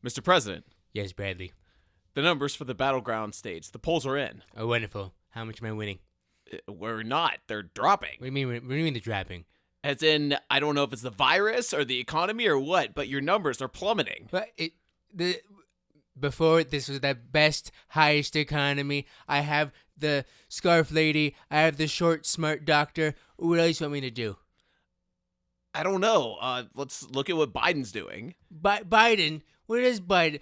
Mr. President, Yes, Bradley. the numbers for the battleground states. The polls are in. Oh, wonderful. How much am I winning? We're not. They're dropping. What do you mean the dropping? As in, I don't know if it's the virus or the economy or what, but your numbers are plummeting. But before this was the best, highest economy. I have the scarf lady. I have the short, smart doctor. What else you want me to do? I don't know. Let's look at what Biden's doing. Biden? What is Biden?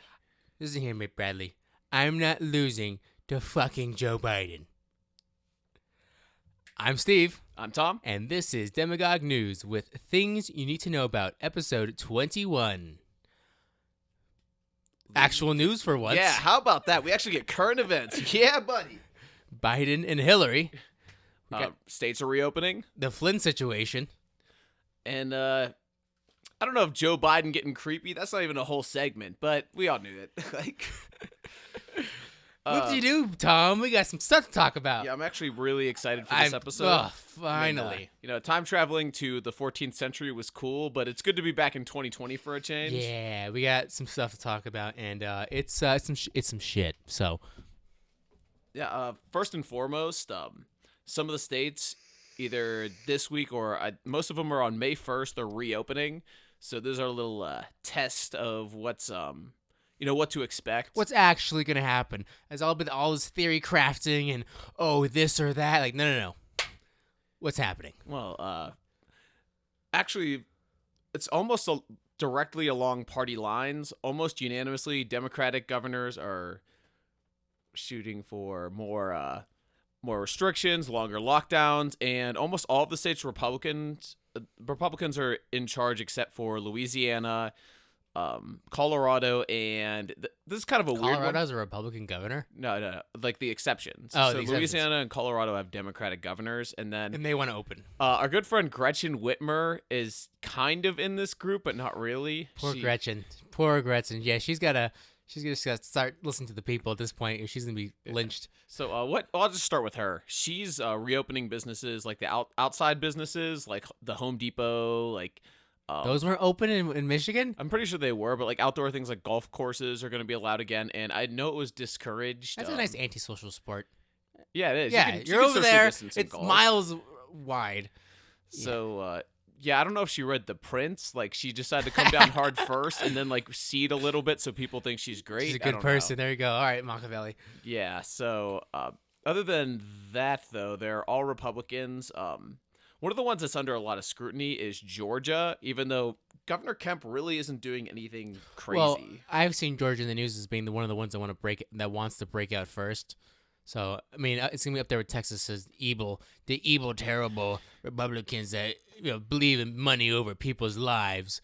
Listen here, Mitt Bradley. I'm not losing to fucking Joe Biden. I'm Steve. I'm Tom. And this is Demagogue News with things you need to know about episode 21. Actual news for once. Yeah, how about that? We actually get current events. Yeah, buddy. Biden and Hillary. States are reopening. The Flynn situation. And I don't know if Joe Biden getting creepy. That's not even a whole segment, but we all knew it. Whoop-de-doo, Tom. We got some stuff to talk about. Yeah, I'm actually really excited for this episode. Finally. Time traveling to the 14th century was cool, but it's good to be back in 2020 for a change. Yeah, we got some stuff to talk about, and it's some shit. So, yeah. First and foremost, some of the states, either this week or most of them are on May 1st. They're reopening, so there's our little test of what's what to expect. What's actually gonna happen? Has all been all this theory crafting and this or that? Like no. What's happening? Well, actually, it's almost directly along party lines. Almost unanimously, Democratic governors are shooting for more restrictions, longer lockdowns, and almost all of the states Republicans are in charge except for Louisiana, Colorado, and this is kind of a weird one. Colorado's a Republican governor? No, like the exceptions. Oh, so the exceptions. Louisiana and Colorado have Democratic governors, and they want to open. Our good friend Gretchen Whitmer is kind of in this group, but not really. Poor Gretchen. Yeah, she's gonna start listening to the people at this point, or she's gonna be lynched. So I'll just start with her. She's reopening businesses like the outside businesses, like the Home Depot, like. Those weren't open in Michigan? I'm pretty sure they were, but like outdoor things like golf courses are going to be allowed again, and I know it was discouraged. That's a nice antisocial sport. Yeah, it is. Yeah, you're over there. It's miles wide. So, I don't know if she read The Prince. Like, she decided to come down hard first and then, like, seed a little bit so people think she's great. She's a good person. There you go. All right, Machiavelli. Yeah, so other than that, though, they're all Republicans. One of the ones that's under a lot of scrutiny is Georgia, even though Governor Kemp really isn't doing anything crazy. Well, I've seen Georgia in the news as being one of the ones that wants to break out first. So, I mean, it's going to be up there with Texas as the evil, terrible Republicans that believe in money over people's lives.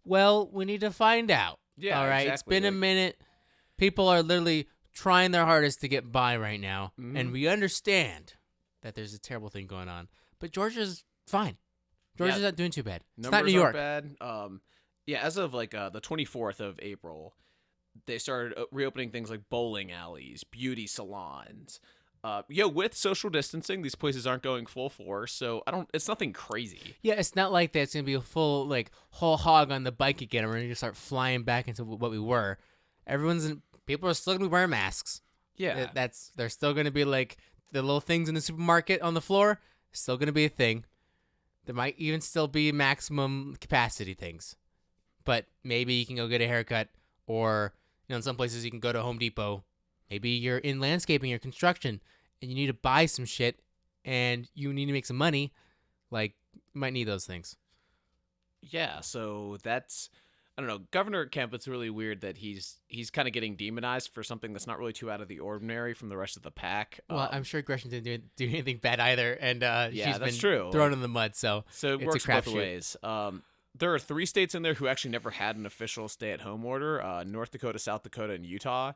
Well, we need to find out. Yeah, all right. Exactly. It's been a minute. People are literally trying their hardest to get by right now, and we understand that there's a terrible thing going on. But Georgia's fine. Georgia's not doing too bad. It's not New York. Bad. As of like the 24th of April, they started reopening things like bowling alleys, beauty salons. With social distancing, these places aren't going full force, so it's nothing crazy. Yeah, it's not like that. It's gonna be a full whole hog on the bike again. And we're gonna start flying back into what we were. People are still gonna be wearing masks. Yeah, they're still gonna be like the little things in the supermarket on the floor. Still going to be a thing. There might even still be maximum capacity things. But maybe you can go get a haircut, or in some places you can go to Home Depot. Maybe you're in landscaping or construction and you need to buy some shit and you need to make some money. You might need those things. Yeah, so that's... I don't know. Governor Kemp, it's really weird that he's kind of getting demonized for something that's not really too out of the ordinary from the rest of the pack. Well, I'm sure Gretchen didn't do anything bad either, and she's been true. Thrown in the mud, so it it's works a crapshoot. both ways. There are 3 states in there who actually never had an official stay-at-home order: North Dakota, South Dakota, and Utah.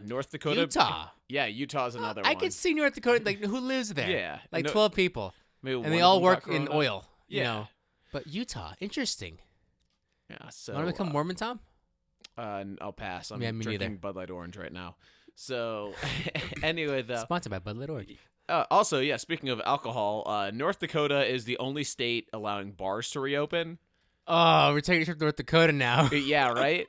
North Dakota. Utah. Yeah, Utah's another one. I could see North Dakota. Who lives there? Yeah, 12 people, and they all work in oil. Yeah, But Utah, interesting. Yeah, so want to become Mormon, Tom? I'll pass. I'm me drinking neither. Bud Light Orange right now. So anyway, though. Sponsored by Bud Light Orange. Also, speaking of alcohol, North Dakota is the only state allowing bars to reopen. Oh, we're taking a trip to North Dakota now. Yeah, right?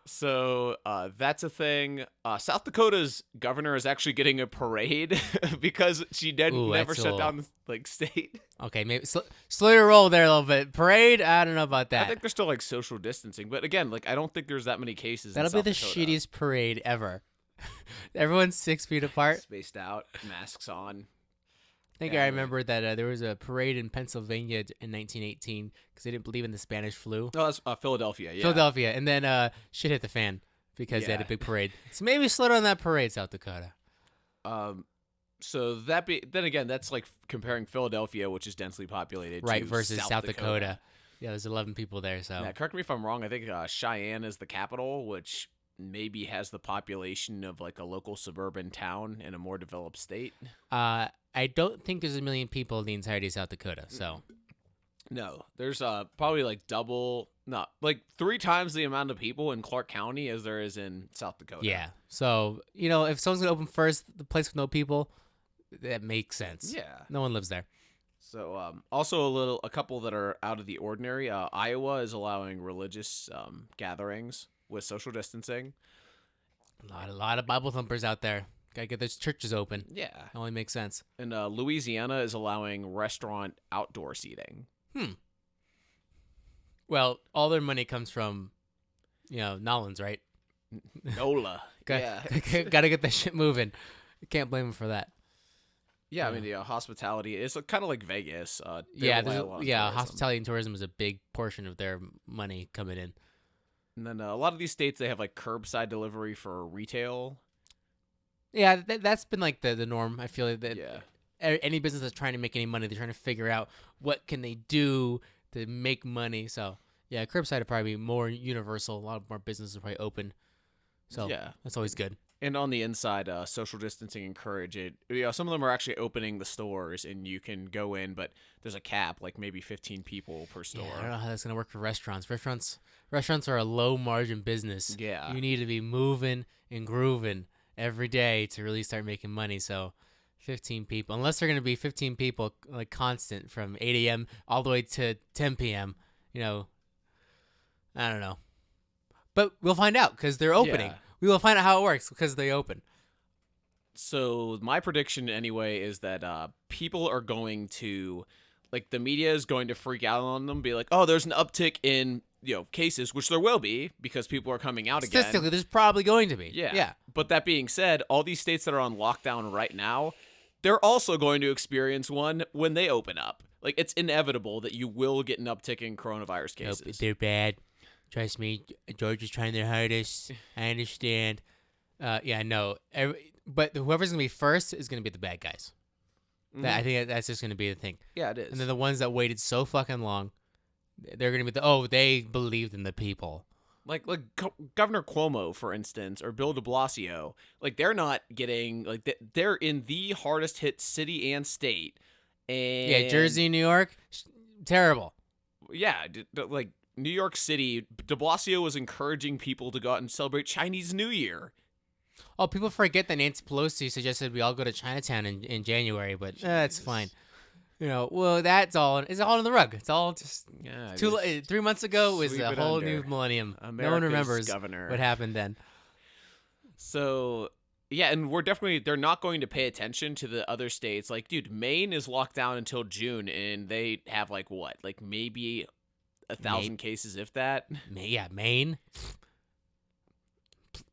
So that's a thing. South Dakota's governor is actually getting a parade because she Ooh, never that's a shut little- down the state. Okay, maybe slow your roll there a little bit. Parade? I don't know about I that. think they're still like social distancing, but again, like I don't think there's that many cases. That'll in be South the Dakota. shittiest parade ever. Everyone's 6 feet apart. Spaced out, masks on. I think Yeah, I but- remember that there was a parade in Pennsylvania in 1918 because they didn't believe in the Spanish flu. No, that's Philadelphia. Yeah. Philadelphia, and then shit hit the fan because they had a Yeah. big parade. So maybe slow down that parade, South Dakota. So then again, that's like comparing Philadelphia, which is densely populated, Right, to versus South Dakota. Yeah, there's 11 people there, so Yeah, correct me if I'm wrong. I think Cheyenne is the capital, which maybe has the population of like a local suburban town in a more developed state. I don't think there's a million people in the entirety of South Dakota. So No, there's probably like double, not like 3 times the amount of people in Clark County as there is in South Dakota. yeah, so if someone's gonna open first, the place with no people, that makes sense. Yeah. No one lives there. So also a couple that are out of the ordinary. Iowa is allowing religious gatherings with social distancing. A lot of Bible thumpers out there. Gotta get those churches open. Yeah. That only makes sense. And Louisiana is allowing restaurant outdoor seating. Well, all their money comes from, Nolans, right? NOLA. Got, Yeah. gotta get that shit moving. Can't blame them for that. Yeah, I mean, hospitality is kind of like Vegas. They Yeah, rely a lot on yeah. tourism. Hospitality and tourism is a big portion of their money coming in. And then a lot of these states, they have like curbside delivery for retail. Yeah, that's been like the norm. I feel like that Yeah. any business that's trying to make any money, they're trying to figure out what can they do to make money. So yeah, curbside would probably be more universal. A lot more businesses are probably open. So Yeah. that's always good. And on the inside, social distancing encourage it. Some of them are actually opening the stores, and you can go in, but there's a cap, like maybe 15 people per store. Yeah, I don't know how that's gonna work for restaurants. Restaurants are a low margin business. Yeah. You need to be moving and grooving every day to really start making money. So 15 people, unless they're gonna be 15 people like constant from 8 a.m. all the way to 10 p.m. I don't know, but we'll find out because they're opening. Yeah. We will find out how it works because they open. So my prediction anyway is that people are going to, like, the media is going to freak out on them, be like, oh, there's an uptick in cases, which there will be because people are coming out again. Statistically, there's probably going to be. Yeah. But that being said, all these states that are on lockdown right now, they're also going to experience one when they open up. Like, it's inevitable that you will get an uptick in coronavirus Nope, cases. they're bad. Trust me, Georgia's trying their hardest. I understand. Yeah, no. But whoever's gonna be first is gonna be the bad guys. I think that's just gonna be the thing. Yeah, it is. And then the ones that waited so fucking long, they're gonna be they believed in the people. like Governor Cuomo, for instance, or Bill de Blasio, like they're not getting, like they're in the hardest hit city and state. And Yeah, Jersey, New York, terrible. Yeah, like New York City, de Blasio was encouraging people to go out and celebrate Chinese New Year. Oh, people forget that Nancy Pelosi suggested we all go to Chinatown in January, but that's fine. Well, it's all in the rug. It's all just Yeah, 3 months ago was sweep a it whole under. new millennium. No one America's remembers governor. what happened then. So, yeah, and they're not going to pay attention to the other states. Like, dude, Maine is locked down until June, and they have like what? Like maybe 1,000 cases, if that. Maine.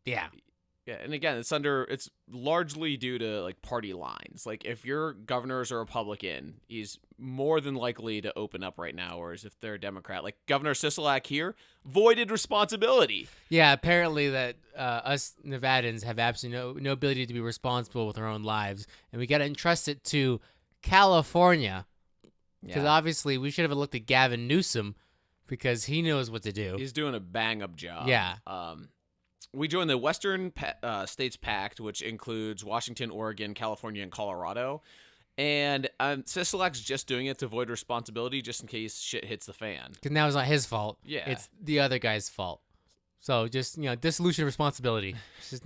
Yeah. Yeah, and again, it's largely due to like party lines. Like, if your governor is a Republican, he's more than likely to open up right now, whereas if they're a Democrat, like Governor Sisolak here, voided responsibility. Yeah, apparently that us Nevadans have absolutely no ability to be responsible with our own lives, and we got to entrust it to California, because obviously we should have looked at Gavin Newsom because he knows what to do. He's doing a bang-up job. Yeah. We joined the Western States Pact, which includes Washington, Oregon, California, and Colorado. And Sisolak's just doing it to avoid responsibility just in case shit hits the fan. Because now it's not his fault. Yeah. It's the other guy's fault. So just, dissolution of responsibility. It's just,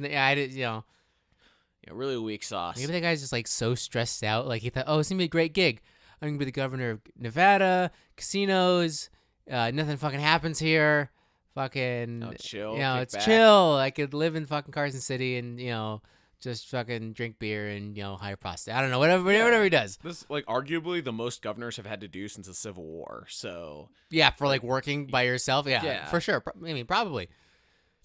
Really weak sauce. maybe that guy's just like so stressed out. Like he thought, oh, it's going to be a great gig. I'm going to be the governor of Nevada, casinos, nothing fucking happens here. fucking, chill, you know, kick it's back. chill. I could live in fucking Carson City and, you know, just fucking drink beer and, you know, hire prostitutes. I don't know, whatever he does. This is, like, arguably the most governors have had to do since the Civil War. So Yeah, for like working by yourself. Yeah, Yeah. for sure. I mean, probably.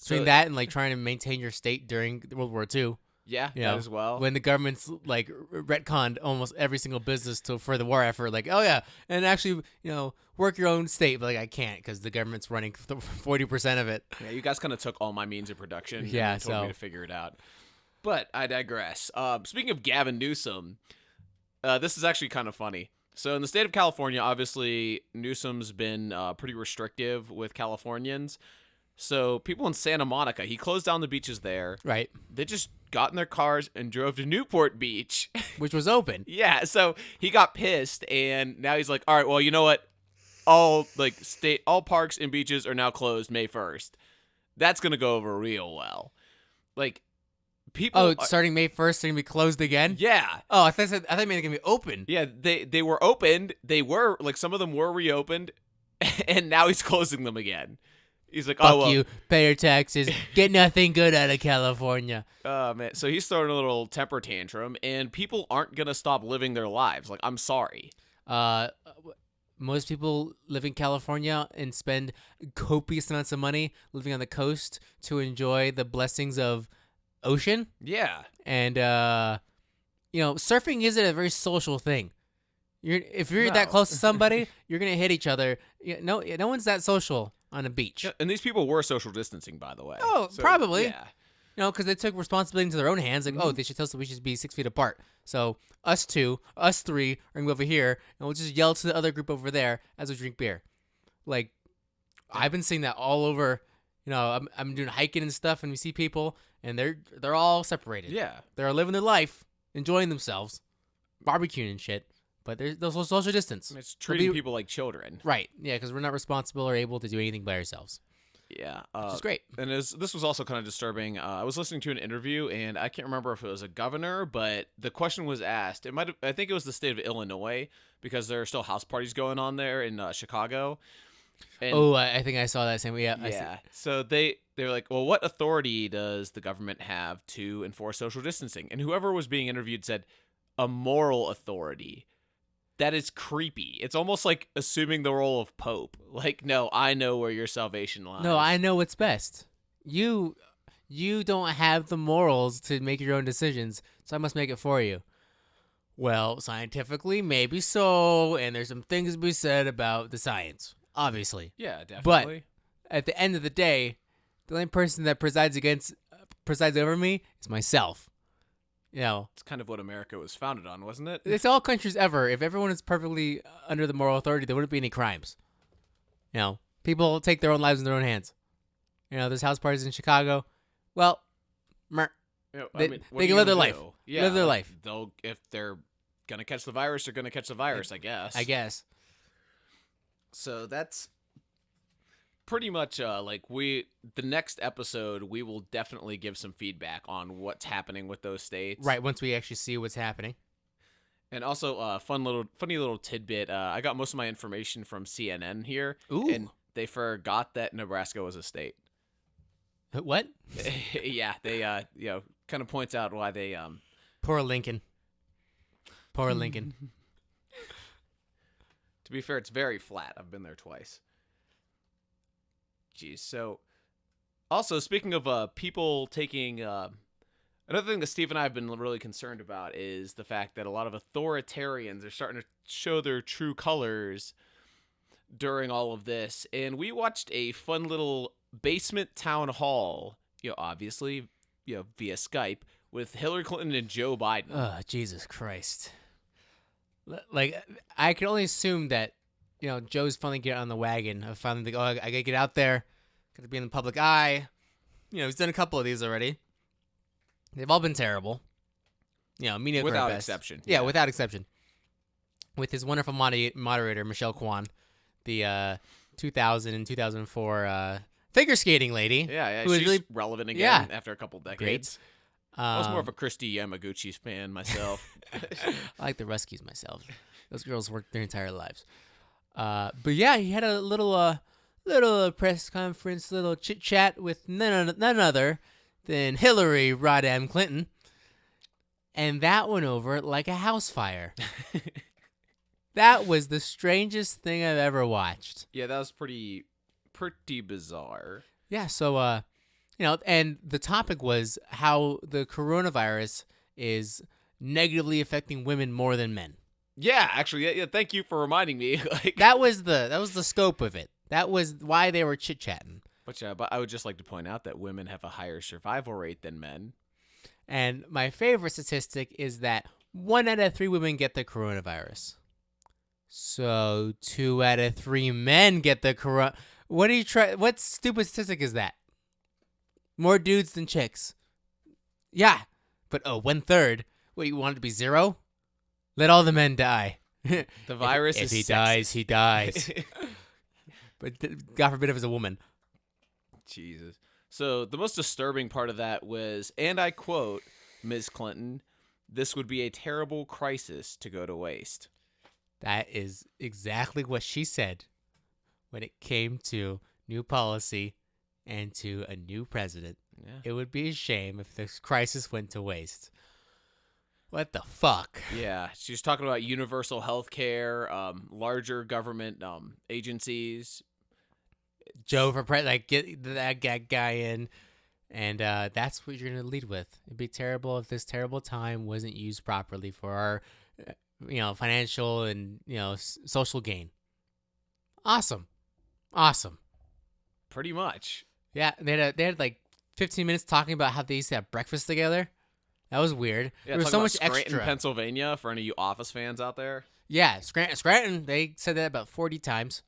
Between So- that and like trying to maintain your state during World War II. yeah, You that know, as well. When the government's like retconned almost every single business for the war effort, like, oh yeah, and actually, you know, work your own state, but like I can't because the government's running 40% of it. Yeah, you guys kind of took all my means of production. Yeah, and told so- me to figure it out. But I digress. Speaking of Gavin Newsom, this is actually kind of funny. So in the state of California, obviously Newsom's been pretty restrictive with Californians. So people in Santa Monica, he closed down the beaches there. Right, They just got in their cars and drove to Newport Beach. which was open. Yeah, so he got pissed, and now he's like, all right, well, you know what? All parks and beaches are now closed May 1st. That's gonna go over real well. Like, people. Oh, starting May 1st, they're gonna be closed again. Yeah, Oh, I thought they're gonna be open. yeah. They were opened. They were like some of them were reopened, and now he's closing them again. He's like, Fuck oh well, you, pay your taxes, get nothing good out of California. man. So he's throwing a little temper tantrum, and people aren't gonna stop living their lives. Like, I'm sorry. Most people live in California and spend copious amounts of money living on the coast to enjoy the blessings of ocean. Yeah, And you know, surfing isn't a very social thing. If you're that No. close to somebody, you're gonna hit each other. No one's that social on a beach. Yeah, and these people were social distancing, by the way. Oh, probably. Yeah. You know, because they took responsibility into their own hands. Like, oh, they should tell us that we should be 6 feet apart. So us two, us three, are gonna go over here, and we'll just yell to the other group over there as we drink beer. Like, I've been seeing that all over. You know, I'm doing hiking and stuff, and we see people, and they're all separated. Yeah. They're living their life, enjoying themselves, barbecuing and shit. But there's social distance. It's treating be- people like children. Right? Yeah, because we're not responsible or able to do anything by ourselves, Yeah. which is great. And this was also kind of disturbing. I was listening to an interview, and I can't remember if it was a governor, but the question was asked. I think it was the state of Illinois, because there are still house parties going on there in Chicago. And, Oh, I think I saw that same. Yeah. I see. yeah. So they're like, well, what authority does the government have to enforce social distancing? And whoever was being interviewed said, a moral authority. That is creepy. It's almost like assuming the role of Pope. Like, no, I know where your salvation lies. No, I know what's best. You don't have the morals to make your own decisions, so I must make it for you. Well, scientifically, maybe so, and there's some things to be said about the science, obviously. Yeah, definitely. At the end of the day, the only person that presides over me is myself. You know, It's kind of what America was founded on, wasn't it? it's all countries ever. If everyone is perfectly under the moral authority, there wouldn't be any crimes. You know, people take their own lives in their own hands. You know, there's house parties in Chicago. Well, You know, They- what they are you can live their gonna life. do? Yeah, Live their like, life. They'll if they're gonna catch the virus, they're gonna catch the virus. I guess. I guess. So that's pretty much the next episode we will definitely give some feedback on what's happening with those states. Right, once we actually see what's happening. And also funny little tidbit. I got most of my information from CNN here. Ooh. And they forgot that Nebraska was a state. What? Yeah, they kind of points out why they Poor Lincoln. Poor Lincoln. To be fair, it's very flat. I've been there twice. Jeez. So, also speaking of people taking, another thing that Steve and I have been really concerned about is the fact that a lot of authoritarians are starting to show their true colors during all of this. And we watched a fun little basement town hall, obviously, via Skype with Hillary Clinton and Joe Biden. Oh, Jesus Christ. Like, I can only assume that, Joe's finally getting on the wagon of finally like, oh, I gotta get out there, gotta be in the public eye. He's done a couple of these already. They've all been terrible. Mediocre at Without best. exception. Yeah, without exception. With his wonderful moderator, Michelle Kwan, the 2000 and 2004 figure skating lady. Yeah, who is she's really relevant again Yeah. after a couple decades. Great. I was more of a Christy Yamaguchi fan myself. I like the Ruskies myself. Those girls worked their entire lives. But yeah, he had a little little press conference, little chit chat with none other than Hillary Rodham Clinton, and that went over like a house fire. That was the strangest thing I've ever watched. Yeah, that was pretty bizarre. Yeah, so and the topic was how the coronavirus is negatively affecting women more than men. Yeah, actually, yeah. Thank you for reminding me. Like That was the scope of it. That was why they were chit-chatting. but I would just like to point out that women have a higher survival rate than men. And my favorite statistic is that 1 out of 3 women get the coronavirus. So 2 out of 3 men get the corona. What stupid statistic is that? More dudes than chicks. Yeah, but 1/3. What, you want it to be 0? Let all the men die. The virus if is he sexist. dies, he dies. But God forbid if it's a woman. Jesus. So the most disturbing part of that was, and I quote, Ms. Clinton, "This would be a terrible crisis to go to waste." That is exactly what she said when it came to new policy and to a new president. Yeah. It would be a shame if this crisis went to waste. What the fuck? Yeah, she was talking about universal health care, larger government agencies. Joe for president, like get that guy in, and that's what you're gonna lead with. It'd be terrible if this terrible time wasn't used properly for our, financial and social gain. Awesome. Pretty much. Yeah, they had like 15 minutes talking about how they used to have breakfast together. That was weird. Yeah, there was talking so about much Scranton, extra. Pennsylvania, for any of you Office fans out there. Yeah, Scranton. They said that about 40 times.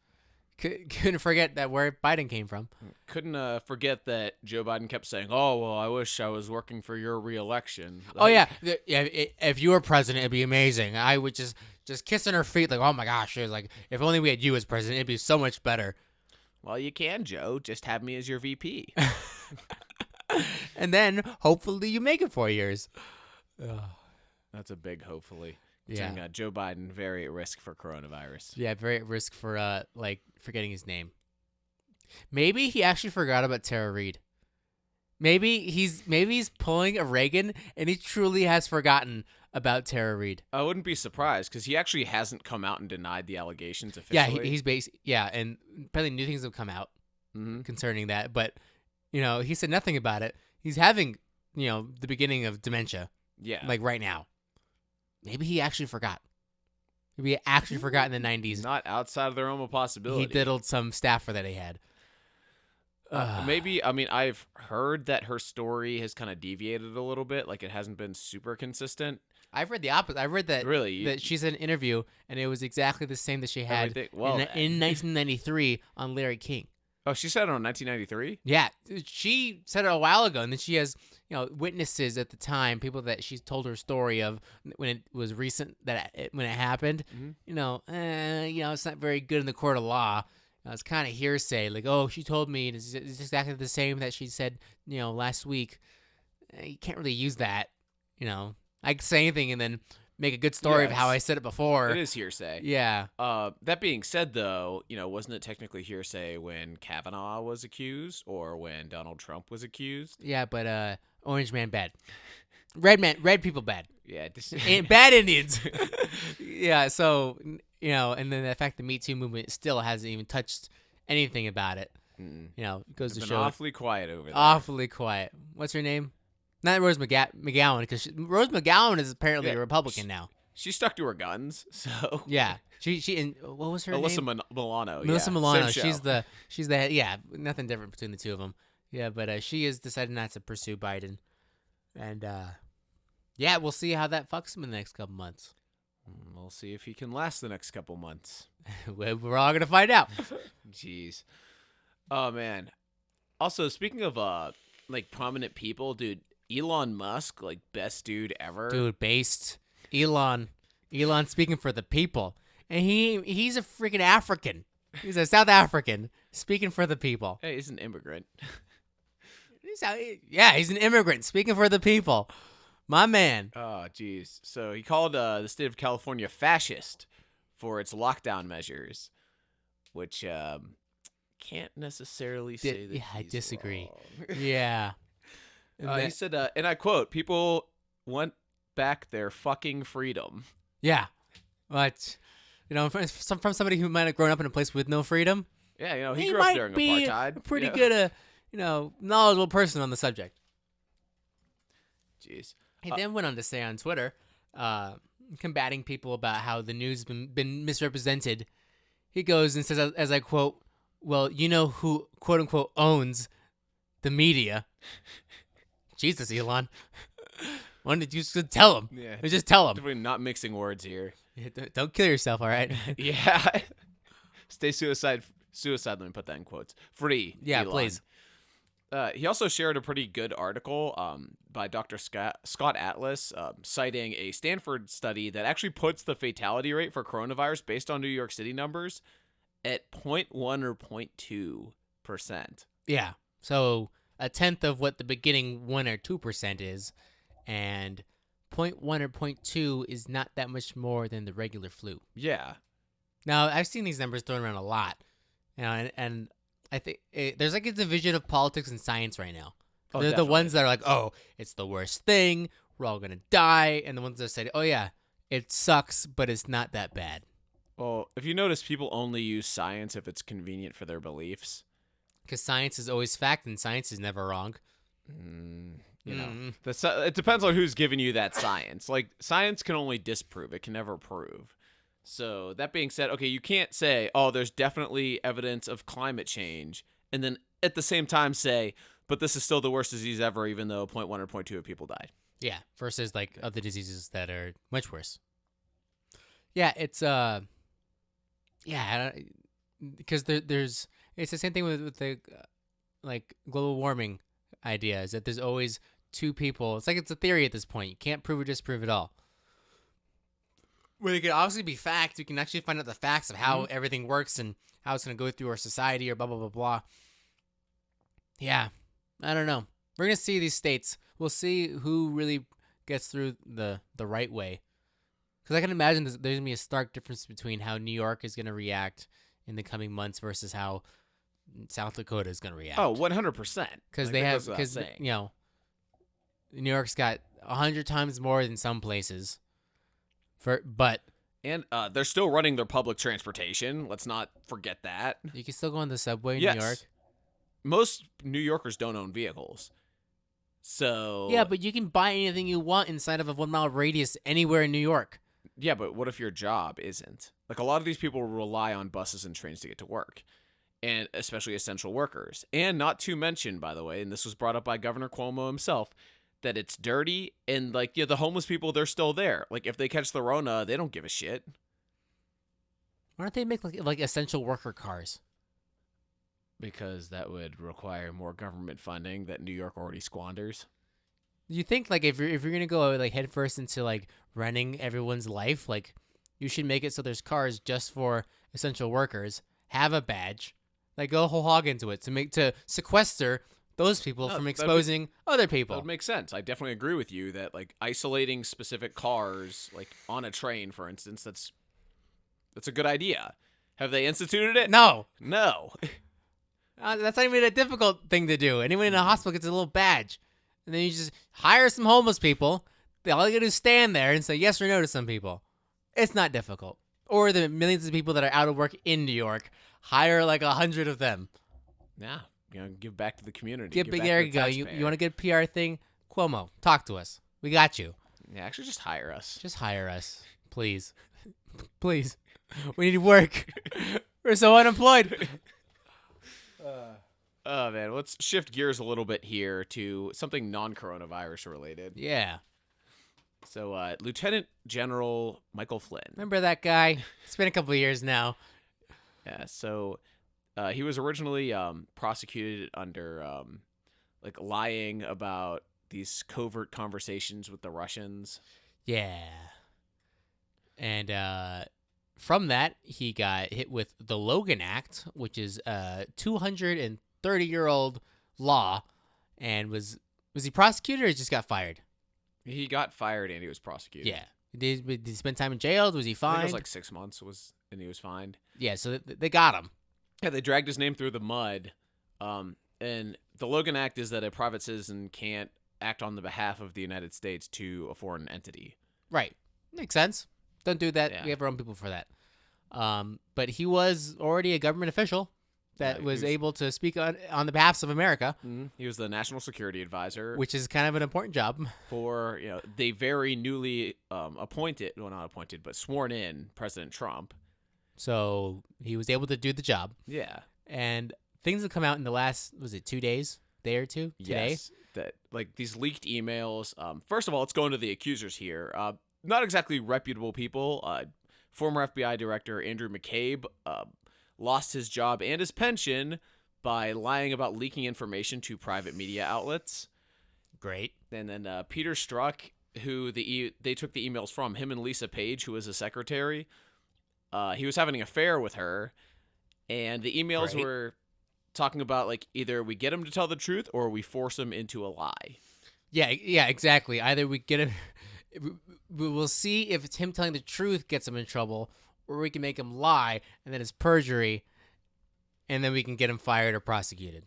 Couldn't forget that where Biden came from. Couldn't forget that Joe Biden kept saying, "Oh, well, I wish I was working for your re-election." Oh yeah, if you were president, it'd be amazing. I would just kissing her feet like, oh my gosh. It was like, if only we had you as president, it'd be so much better. Well, you can, Joe. Just have me as your VP. And then hopefully you make it 4 years. That's a big hopefully. Yeah. Considering, Joe Biden very at risk for coronavirus. Yeah, very at risk for forgetting his name. Maybe he actually forgot about Tara Reid. Maybe he's pulling a Reagan and he truly has forgotten about Tara Reid. I wouldn't be surprised because he actually hasn't come out and denied the allegations Yeah, officially. he's based. Yeah, and apparently new things have come out concerning that, but he said nothing about it. He's having the beginning of dementia, Yeah. like right now. Maybe he actually forgot. Maybe he actually forgot in the 90s. Not outside of the realm of possibility. He diddled some staffer that he had. Maybe, I mean, I've heard that her story has kind of deviated a little bit. Like, it hasn't been super consistent. I've read the opposite. I read that Really? that she said an interview, and it was exactly the same that she had Everything- well, in 1993 on Larry King. Oh, she said it on 1993? Yeah, she said it a while ago, and then she has witnesses at the time, people that she's told her story of when it was recent when it happened. It's not very good in the court of law. It's kind of hearsay, like, oh, she told me, and it's exactly the same that she said last week. You can't really use that. I could say anything and then make a good story of how I said it before. It is hearsay. Yeah. That being said, though, wasn't it technically hearsay when Kavanaugh was accused or when Donald Trump was accused? Yeah, but orange man bad. Red people bad. Yeah. Bad Indians. Yeah, so, and then the fact the Me Too movement still hasn't even touched anything about it. It goes to Been show. awfully quiet over there. Awfully quiet. What's her name? Not Rose McGowan, because Rose McGowan is apparently a Republican now. She stuck to her guns, so. Yeah. She and what was her Alyssa name? Milano. Melissa yeah. Milano. Same show. She's the yeah. Nothing different between the two of them. Yeah, but she has decided not to pursue Biden, and yeah, we'll see how that fucks him in the next couple months. We'll see if he can last the next couple months. We're all gonna find out. Jeez. Oh man. Also, speaking of prominent people, dude, Elon Musk, like, best dude ever. Dude, based Elon speaking for the people, and he's a freaking African. He's a South African speaking for the people. Hey, he's an immigrant. He's an immigrant speaking for the people. My man. Oh, jeez. So he called the state of California fascist for its lockdown measures, which can't necessarily say that. I he's disagree. wrong. Yeah. And He that- said, and I quote, "People want back their fucking freedom." yeah. But, from somebody who might have grown up in a place with no freedom, Yeah, he grew might up during be apartheid. a pretty Yeah. good, knowledgeable person on the subject. Jeez. He then went on to say on Twitter, combating people about how the news been misrepresented. He goes and says, as I quote, "Well, you know who, quote unquote, owns the media." Jesus, Elon. Why did you just tell him? Yeah. Just tell him. Definitely not mixing words here. Don't kill yourself, all right? Yeah. Stay suicide. Let me put that in quotes. Free. Yeah, Elon. please. He also shared a pretty good article by Dr. Scott Atlas, citing a Stanford study that actually puts the fatality rate for coronavirus based on New York City numbers at 0.1 or 0.2%. Yeah. So a tenth of what the beginning 1 or 2% is, and 0.1 or 0.2 is not that much more than the regular flu. Yeah. Now, I've seen these numbers thrown around a lot, and I think there's like a division of politics and science right now. Oh, They're the definitely. ones that are like, oh, it's the worst thing, we're all gonna die, and the ones that say, oh yeah, it sucks, but it's not that bad. Well, if you notice, people only use science if it's convenient for their beliefs. Because science is always fact, and science is never wrong. You know, Mm. it depends on who's giving you that science. Like, science can only disprove; it can never prove. So that being said, okay, you can't say, "Oh, there's definitely evidence of climate change," and then at the same time say, "But this is still the worst disease ever," even though 0.1 or 0.2 of people died. Yeah, versus like other diseases that are much worse. Yeah, it's because there's it's the same thing with the like global warming idea, is that there's always two people. It's like it's a theory at this point. You can't prove or disprove it all. Where it could obviously be fact, you can actually find out the facts of how everything works and how it's going to go through our society or blah, blah, blah, blah. Yeah, I don't know. We're going to see these states. We'll see who really gets through the right way. Because I can imagine there's going to be a stark difference between how New York is going to react in the coming months versus how South Dakota is going to react. Oh, 100%. Because New York's got 100 times more than some places. And they're still running their public transportation. Let's not forget that. You can still go on the subway in Yes. New York. Most New Yorkers don't own vehicles. So Yeah, but you can buy anything you want inside of a 1 mile radius anywhere in New York. yeah, but what if your job isn't? Like, a lot of these people rely on buses and trains to get to work, and especially essential workers. And not to mention, by the way, and this was brought up by Governor Cuomo himself, that it's dirty, and like, yeah, the homeless people, they're still there. Like, if they catch the Rona, they don't give a shit. Why don't they make like essential worker cars? Because that would require more government funding that New York already squanders. You think like if you're gonna go like headfirst into like running everyone's life, like you should make it so there's cars just for essential workers. Have a badge, like go whole hog into it to sequester those people No, from that'd be- exposing other That people. would make sense. I definitely agree with you that, like, isolating specific cars, like on a train, for instance, that's a good idea. Have they instituted it? No, No. that's not even a difficult thing to do. Anyone in a hospital gets a little badge, and then you just hire some homeless people. All you gotta do is stand there and say yes or no to some people. It's not difficult. Or the millions of people that are out of work in New York, hire like 100 of them. Yeah. Give back to the community. There back to you the go. You taxpayer. want a good PR thing? Cuomo, talk to us. We got you. Yeah, actually, just hire us. Just hire us, please. Please. We need work. We're so unemployed. Oh, man. Let's shift gears a little bit here to something non-coronavirus related. Yeah. So, Lieutenant General Michael Flynn. Remember that guy? It's been a couple of years now. Yeah, so he was originally prosecuted under like lying about these covert conversations with the Russians. Yeah. And from that, he got hit with the Logan Act, which is a 230-year-old law. And was he prosecuted or he just got fired? He got fired and he was prosecuted. Yeah. Did he spend time in jail? Was he I think it fined? was like 6 months and he was fined. Yeah, so they got him. Yeah, they dragged his name through the mud. And the Logan Act is that a private citizen can't act on the behalf of the United States to a foreign entity. Right. Makes sense. Don't do that. Yeah. We have our own people for that. But he was already a government official that Yeah, was he was- able to speak on the behalf of America, He was the national security advisor which is kind of an important job. for the very newly appointed, well, not appointed, but sworn in President Trump. So he was able to do the job. Yeah. And things have come out in the last, was it 2 days? Day or two? Today? Yes. That like these leaked emails. First of all, let's go into the accusers here. Not exactly reputable people. Former FBI Director Andrew McCabe lost his job and his pension by lying about leaking information to private media outlets. Great. And then Peter Strzok, who they took the emails from, him and Lisa Page, who was a secretary. He was having an affair with her, and the emails Great. were talking about like either we get him to tell the truth or we force him into a lie. Yeah, exactly. Either we get him, we'll see if it's him telling the truth gets him in trouble, or we can make him lie, and then it's perjury, and then we can get him fired or prosecuted.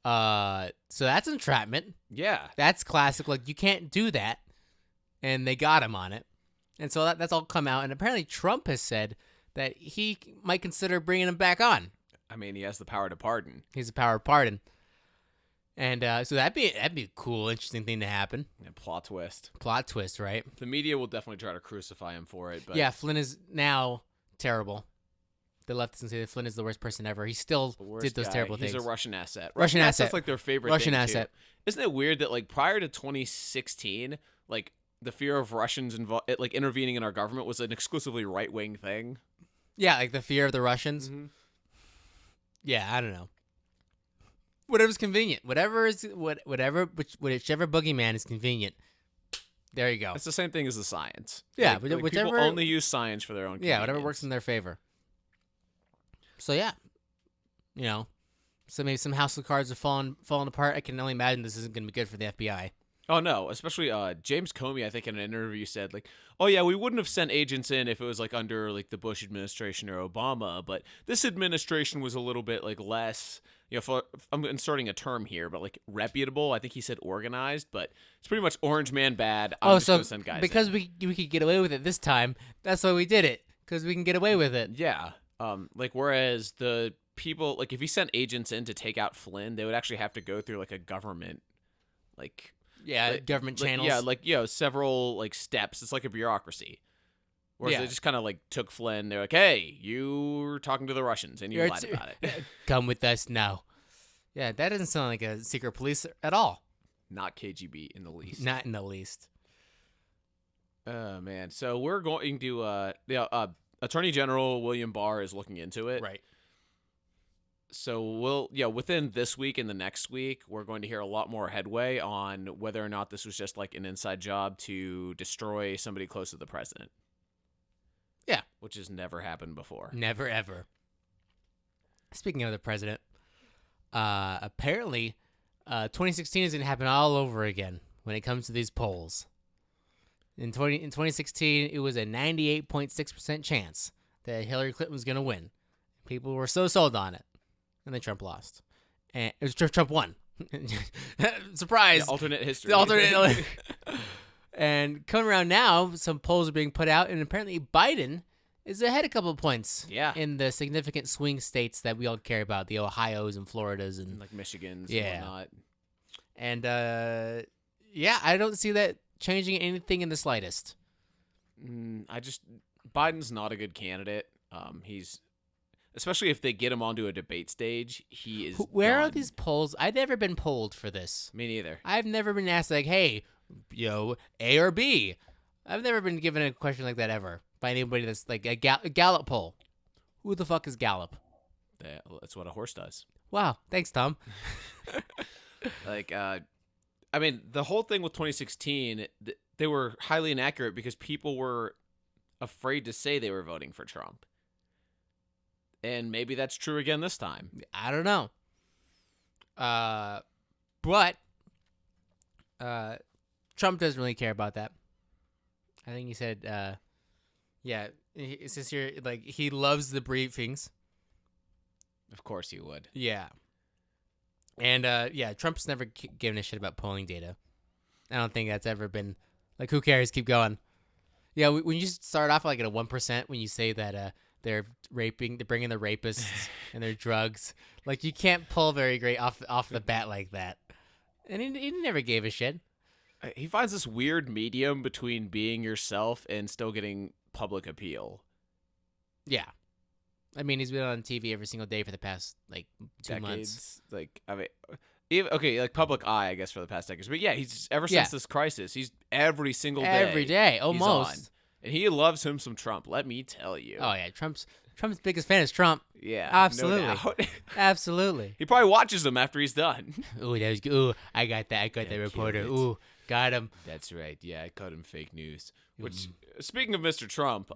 So that's entrapment. Yeah. That's classic. Like, you can't do that, and they got him on it. And so that's all come out, and apparently Trump has said that he might consider bringing him back on. I mean, he has the power to pardon. He's a power of pardon. And so that'd be a cool, interesting thing to happen. And plot twist. Plot twist, right? The media will definitely try to crucify him for it. But Yeah, Flynn is now terrible. The leftists say that Flynn is the worst person ever. He still the worst did those guy. terrible He's things. a Russian asset. Russian asset. That's like their favorite Russian thing, asset. too. Isn't it weird that like prior to 2016, like the fear of Russians like intervening in our government was an exclusively right-wing thing? Yeah, like the fear of the Russians. Yeah, I don't know. Whatever's convenient. Whichever boogeyman is convenient. There you go. It's the same thing as the science. Yeah, like, whichever- people only use science for their own. Yeah, whatever convenience. works in their favor. So yeah, so maybe some house of cards are falling apart. I can only imagine this isn't going to be good for the FBI. Oh no, especially James Comey, I think in an interview said like, "Oh yeah, we wouldn't have sent agents in if it was like under like the Bush administration or Obama, but this administration was a little bit like less, I'm inserting a term here, but like reputable. I think he said organized, but it's pretty much orange man bad. I'm just So gonna send guys because in. we could get away with it this time, that's why we did it, because we can get away with it. Yeah, like whereas the people like if he sent agents in to take out Flynn, they would actually have to go through like a government like. Yeah, Like- government like, channels. Yeah, like several like steps. It's like a bureaucracy. Whereas Yeah. they just kind of like took Flynn. They're like, "Hey, you were talking to the Russians and you You're lied t- about it." Come with us now. Yeah, that doesn't sound like a secret police at all. Not KGB in the least. Not in the least. Oh man. So we're going to Attorney General William Barr is looking into it. Right. So within this week and the next week, we're going to hear a lot more headway on whether or not this was just like an inside job to destroy somebody close to the president. Yeah. Which has never happened before. Never ever. Speaking of the president, apparently 2016 is going to happen all over again when it comes to these polls. In 2016, it was a 98.6% chance that Hillary Clinton was going to win. People were so sold on it. And then Trump lost. And it was Trump won. Surprise. Yeah, alternate history. The alternate. And coming around now, some polls are being put out, and apparently Biden is ahead a couple of points. Yeah. In the significant swing states that we all care about, the Ohios and Floridas and like Michigan's Yeah. and whatnot. and yeah, I don't see that changing anything in the slightest. Biden's not a good candidate. He's especially if they get him onto a debate stage, he is. Where are done. these polls? I've never been polled for this. Me neither. I've never been asked like, "Hey, A or B." I've never been given a question like that ever by anybody that's like a Gallup poll. Who the fuck is Gallup? That's what a horse does. Wow, thanks, Tom. Like, I mean, the whole thing with 2016, they were highly inaccurate because people were afraid to say they were voting for Trump. And maybe that's true again this time. I don't know. But Trump doesn't really care about that. I think he said, it says here, like, he loves the briefings. Of course you would. Yeah. And Trump's never given a shit about polling data. I don't think that's ever been like, who cares? Keep going. Yeah, when you start off like at a 1%, when you say that they're bringing the rapists and their drugs, like you can't pull very great off the bat like that. And he never gave a shit. He finds this weird medium between being yourself and still getting public appeal. Yeah. I mean, he's been on TV every single day for the past, like, 2 months. Like, I mean, like public eye, I guess, for the past decades. But yeah, he's ever since this crisis, he's every single day. Every day, he's almost. on. And he loves him some Trump, let me tell you. Oh, yeah. Trump's biggest fan is Trump. Yeah. Absolutely. No doubt. Absolutely. He probably watches them after he's done. Ooh, that was good. Ooh, I got that. I got that reporter. Ooh, got him. That's right. Yeah, I caught him fake news. Which, speaking of Mr. Trump,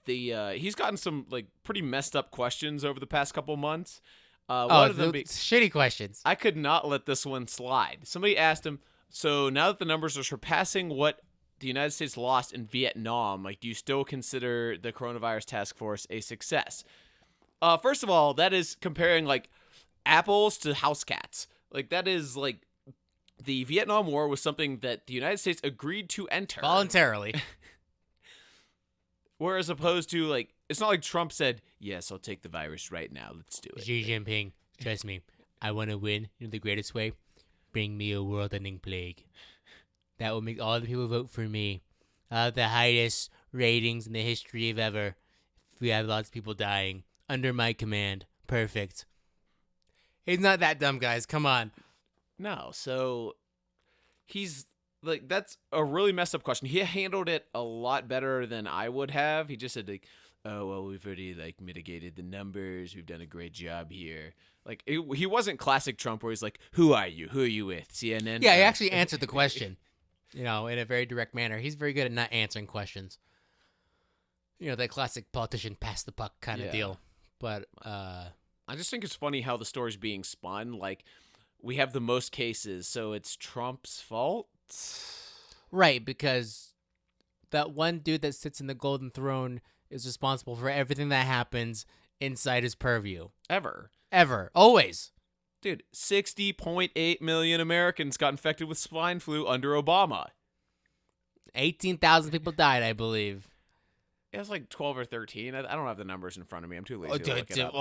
he's gotten some like pretty messed up questions over the past couple months. One of them shitty questions. I could not let this one slide. Somebody asked him, so now that the numbers are surpassing what the United States lost in Vietnam, like, do you still consider the coronavirus task force a success? First of all, that is comparing like apples to house cats. Like, that is like, the Vietnam War was something that the United States agreed to enter voluntarily. Whereas opposed to, like, it's not like Trump said, yes, I'll take the virus right now. Let's do it. Xi Jinping, trust me, I want to win. You know the greatest way? Bring me a world-ending plague. That will make all the people vote for me. I'll have the highest ratings in the history of ever. If we have lots of people dying under my command. Perfect. He's not that dumb, guys. Come on. No, so he's like, that's a really messed up question. He handled it a lot better than I would have. He just said like, oh, well, we've already like mitigated the numbers. We've done a great job here. Like, he wasn't classic Trump where he's like, who are you? Who are you with? CNN? Yeah, he actually answered the question, in a very direct manner. He's very good at not answering questions. That classic politician pass the buck kind of deal. But I just think it's funny how the story's being spun. Like, we have the most cases, so it's Trump's fault? Right, because that one dude that sits in the golden throne is responsible for everything that happens inside his purview. Ever. Always. Dude, 60.8 million Americans got infected with swine flu under Obama. 18,000 people died, I believe. It was like 12 or 13. I don't have the numbers in front of me. I'm too lazy to look it up.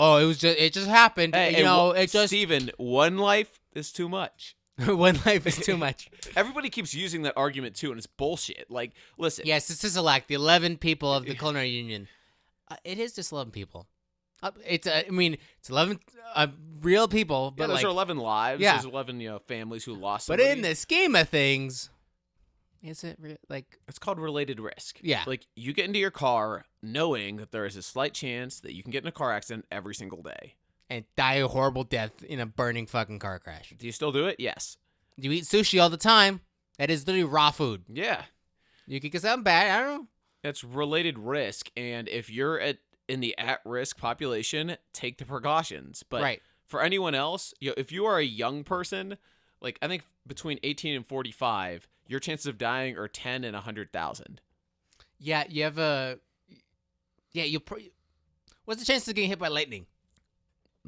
It just happened. Hey, Steven, one life is too much. One life is too much. Everybody keeps using that argument too, and it's bullshit. Like, listen. Yes, it's just the 11 people of the culinary union. It is just 11 people. It's 11 real people. But those are 11 lives. Yeah. There's 11 families who lost But somebody. in the scheme of things, is it like... It's called related risk. Yeah. Like, you get into your car knowing that there is a slight chance that you can get in a car accident every single day. And die a horrible death in a burning fucking car crash. Do you still do it? Yes. You eat sushi all the time. That is literally raw food. Yeah. You could get something bad. I don't know. It's related risk, and if you're in the at-risk population, take the precautions. But right. For anyone else, if you are a young person, like, I think between 18 and 45, your chances of dying are 10 in 100,000. Yeah, you have a... Yeah, what's the chance of getting hit by lightning?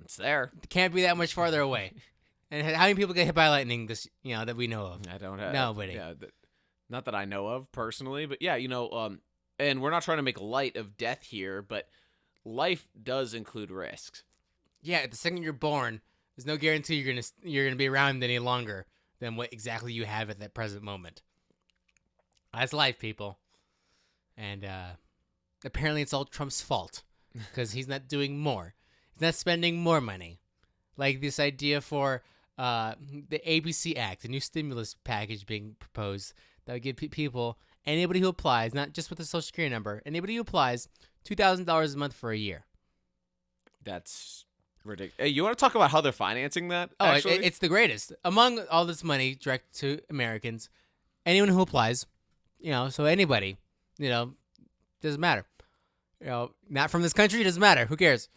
It's there. It can't be that much farther away. And how many people get hit by lightning that we know of? I don't have... Nobody. Yeah, not that I know of personally, but yeah, and we're not trying to make light of death here, but life does include risks. Yeah, the second you're born, there's no guarantee you're gonna be around any longer than what exactly you have at that present moment. That's life, people. And apparently it's all Trump's fault because he's not doing more. He's not spending more money. Like this idea for the ABC Act, a new stimulus package being proposed that would give people, anybody who applies, not just with a social security number, anybody who applies, $2,000 a month for a year. That's ridiculous. Hey, you want to talk about how they're financing that? Oh, actually? It's the greatest. Among all this money direct to Americans, anyone who applies, so anybody, doesn't matter. Not from this country, doesn't matter. Who cares?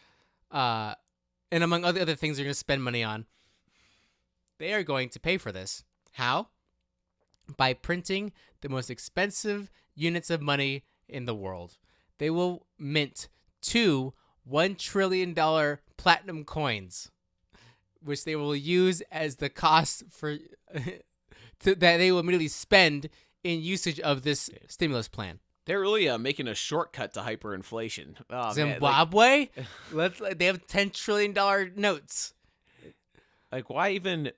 And among other things they're going to spend money on, they are going to pay for this. How? By printing the most expensive units of money in the world. They will mint 2 $1 trillion platinum coins, which they will use as the cost for that they will immediately spend in usage of this stimulus plan. They're really making a shortcut to hyperinflation. Oh, man, Zimbabwe, they have $10 trillion notes. like why even?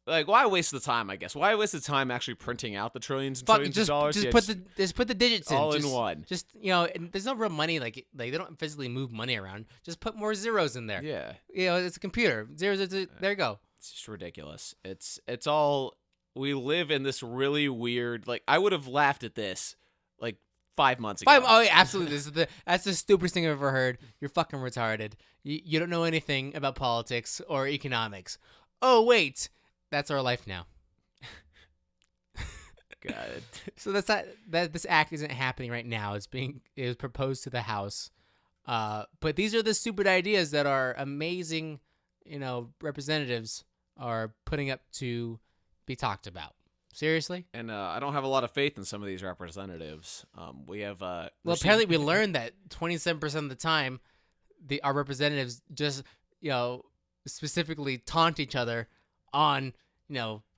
Like, why waste the time? I guess why waste the time actually printing out the trillions and trillions of dollars? Just put the digits in, all in one. Just and there's no real money. Like they don't physically move money around. Just put more zeros in there. Yeah, it's a computer. Zeros. There you go. It's just ridiculous. It's all. We live in this really weird. Like, I would have laughed at this like 5 months ago. Oh yeah, absolutely. That's the stupidest thing I've ever heard. You're fucking retarded. You don't know anything about politics or economics. Oh wait. That's our life now. God. So that's not that this act isn't happening right now. It was proposed to the House. But these are the stupid ideas that our amazing, representatives are putting up to be talked about. Seriously? And I don't have a lot of faith in some of these representatives. We have apparently we learned that 27% of the time our representatives just, specifically taunt each other on,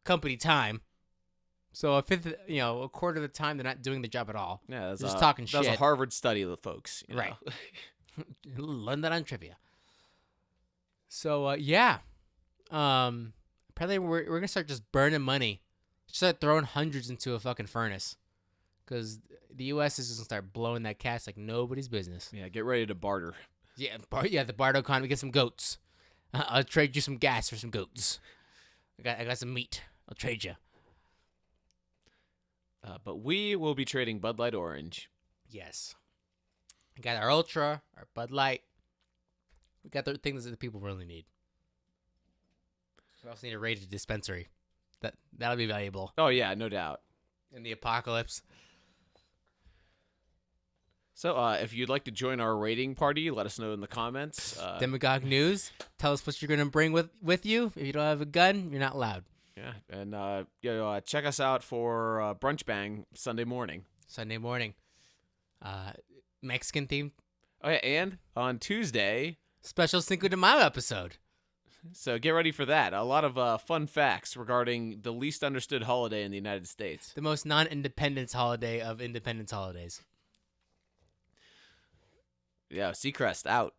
company time. So a quarter of the time they're not doing the job at all. Yeah, they're just talking shit. That's a Harvard study of the folks, right? Learn that on trivia. So yeah, apparently we're gonna start just burning money, start throwing hundreds into a fucking furnace, because the U.S. is just gonna start blowing that cash like nobody's business. Yeah, get ready to barter. Yeah, the barter economy. Get some goats. I'll trade you some gas for some goats. I got some meat. I'll trade you. But we will be trading Bud Light Orange. Yes. We got our Ultra, our Bud Light. We got the things that the people really need. We also need a rated dispensary. That'll be valuable. Oh yeah, no doubt. In the apocalypse. So if you'd like to join our rating party, let us know in the comments. Demagogue News. Tell us what you're going to bring with you. If you don't have a gun, you're not allowed. Yeah, and check us out for Brunch Bang Sunday morning. Mexican theme. Oh yeah, and on Tuesday, special Cinco de Mayo episode. So get ready for that. A lot of fun facts regarding the least understood holiday in the United States. The most non-independence holiday of independence holidays. Yeah, Seacrest out.